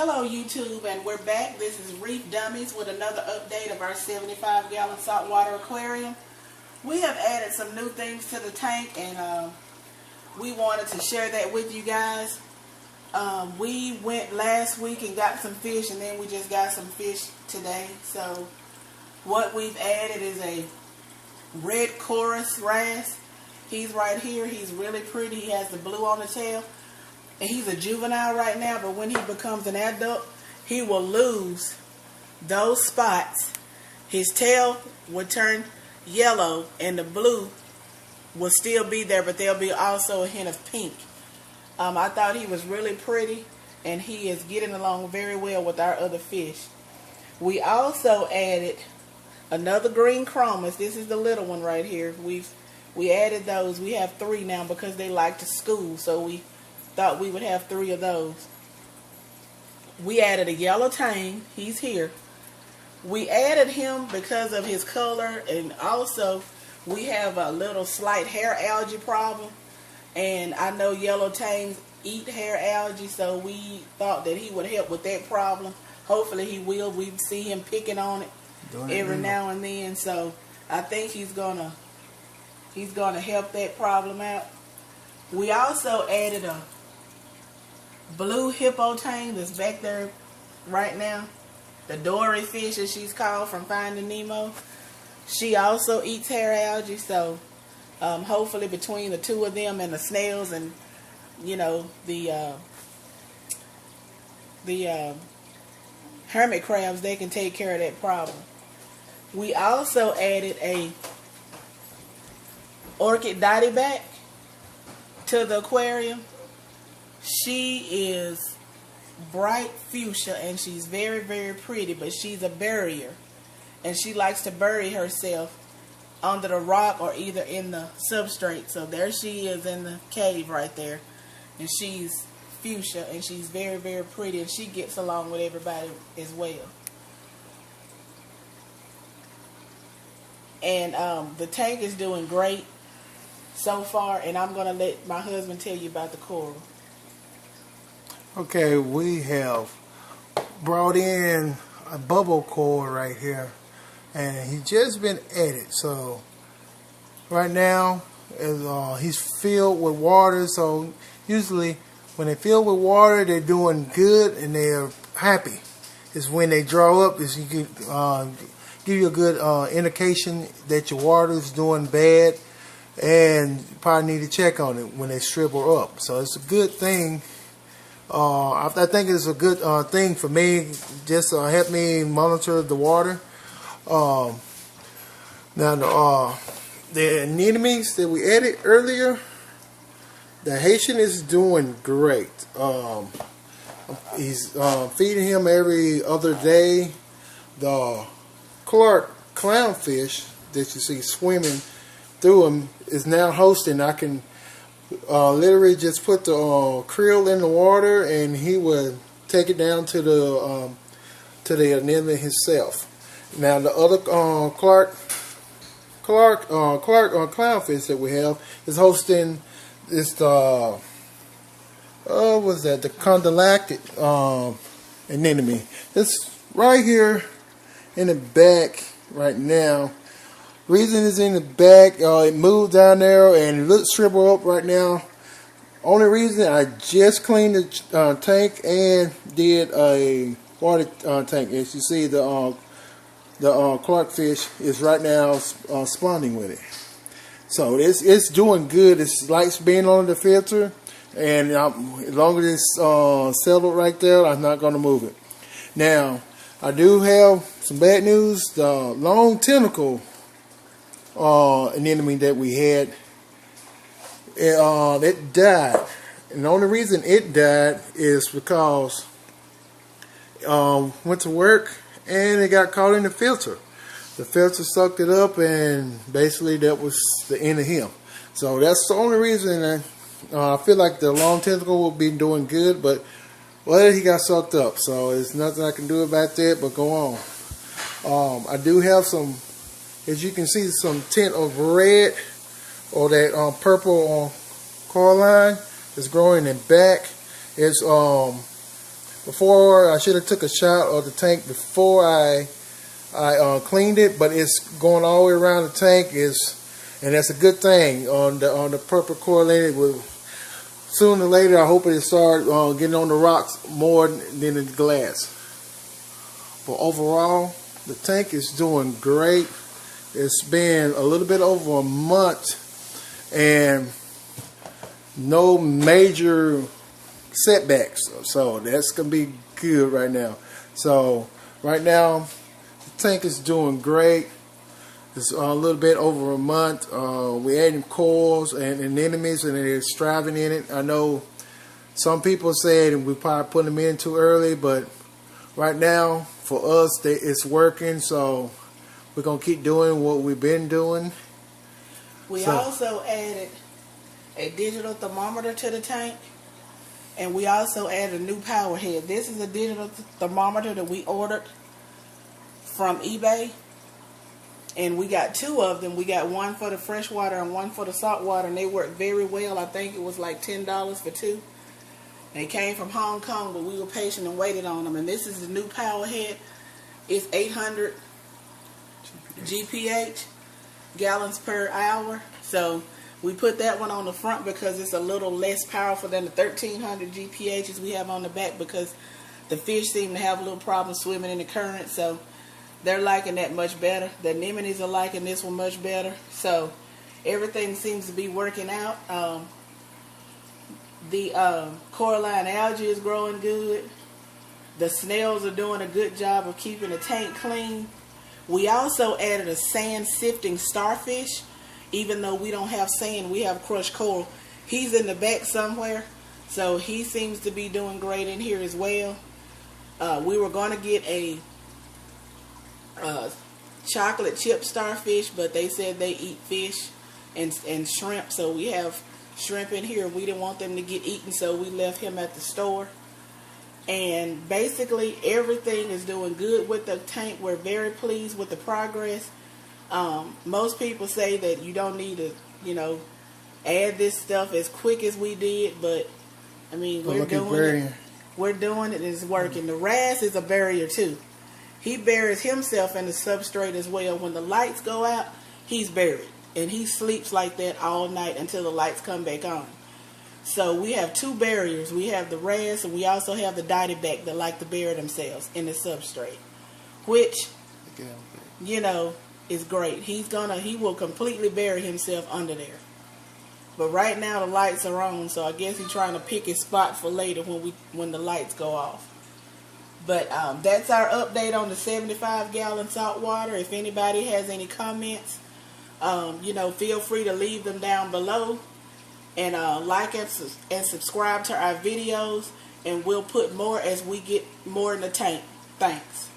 Hello YouTube, and we're back. This is Reef Dummies with another update of our 75-gallon saltwater aquarium. We have added some new things to the tank, and we wanted to share that with you guys. We went last week and got some fish, and then we just got some fish today. So what we've added is a red chorus wrasse. He's right here. He's really pretty. He has the blue on the tail. And he's a juvenile right now, but when he becomes an adult, he will lose those spots. His tail will turn yellow, and the blue will still be there, but there'll be also a hint of pink. I thought he was really pretty, and he is getting along very well with our other fish. We also added another green chromis. This is the little one right here. We added those. We have 3 now because they like to school, so we thought we would have 3 of those. We added a yellow tang. He's here. We added him because of his color, and also we have a little slight hair algae problem, and I know yellow tangs eat hair algae, so we thought that he would help with that problem. Hopefully he will. We see him picking on it every now and then, so I think he's gonna help that problem out. We also added a blue hippo tang that's back there right now. The dory fish, as she's called from Finding Nemo. She also eats hair algae, so hopefully between the 2 of them and the snails and, you know, the hermit crabs, they can take care of that problem. We also added a orchid dottyback to the aquarium. She is bright fuchsia, and she's very, very pretty, but she's a burrier, and she likes to bury herself under the rock or either in the substrate. So there she is in the cave right there, and she's fuchsia, and she's very, very pretty, and she gets along with everybody as well. And the tank is doing great so far, and I'm going to let my husband tell you about the coral. Okay, we have brought in a bubble coral right here, and he's just been added. So right now he's filled with water, so usually when they fill with water, they're doing good and they're happy. It's when they draw up, is you can give you a good indication that your water is doing bad, and you probably need to check on it when they shrivel up. So it's a good thing. I think it's a good thing for me, just to help me monitor the water. Now the anemones that we added earlier, the Haitian is doing great. He's feeding him every other day. The clownfish that you see swimming through him is now hosting. I can literally just put the krill in the water, and he would take it down to the anemone himself. Now the other clownfish that we have is hosting this what's that? The condylactic anemone. It's right here in the back right now. Reason is in the back, it moved down there and it looks shriveled up right now. Only reason, I just cleaned the tank and did a water tank. As you see, the Clark fish is right now spawning with it. So it's doing good. It likes being on the filter, and as long as it's settled right there, I'm not going to move it. Now, I do have some bad news. The long tentacle anemone that we had, it died, and the only reason it died is because went to work and it got caught in the filter. The filter sucked it up, and basically that was the end of him. So that's the only reason I feel like the long tentacle will be doing good, but well, he got sucked up, so there's nothing I can do about that but go on. I do have some, as you can see, some tint of red, or that purple coralline is growing in back. It's before I should have took a shot of the tank before I cleaned it, but it's going all the way around the tank, and that's a good thing on the purple correlated with. Sooner or later, I hope it'll start getting on the rocks more than the glass. But overall, the tank is doing great. It's been a little bit over a month and no major setbacks. So that's going to be good right now. So right now, the tank is doing great. It's a little bit over a month. We're adding coils and anemones, and they're striving in it. I know some people said we probably put them in too early, but right now for us it's working. So we're gonna keep doing what we've been doing. We also added a digital thermometer to the tank, and we also added a new power head. This is a digital thermometer that we ordered from eBay. And we got two of them. We got one for the freshwater and one for the saltwater, and they work very well. I think it was like $10 for two. They came from Hong Kong, but we were patient and waited on them. And this is the new power head. It's 800 GPH, gallons per hour. So we put that one on the front because it's a little less powerful than the 1300 GPHs we have on the back, because the fish seem to have a little problem swimming in the current. So they're liking that much better. The anemones are liking this one much better. So everything seems to be working out. The coralline algae is growing good. The snails are doing a good job of keeping the tank clean. We also added a sand sifting starfish. Even though we don't have sand, we have crushed coral. He's in the back somewhere. So he seems to be doing great in here as well. We were going to get a chocolate chip starfish, but they said they eat fish and shrimp, so we have shrimp in here. We didn't want them to get eaten, so we left him at the store. And basically everything is doing good with the tank. We're very pleased with the progress. Most people say that you don't need to add this stuff as quick as we did, but I mean, we're doing it. We're doing it and it's working. The wrasse is a barrier too. He buries himself in the substrate as well. When the lights go out, he's buried. And he sleeps like that all night until the lights come back on. So we have two barriers. We have the wrasse, and we also have the dottyback that like to bury themselves in the substrate. Which, is great. He will completely bury himself under there. But right now the lights are on, so I guess he's trying to pick his spot for later when the lights go off. But that's our update on the 75-gallon saltwater. If anybody has any comments, feel free to leave them down below. And like and subscribe to our videos. And we'll put more as we get more in the tank. Thanks.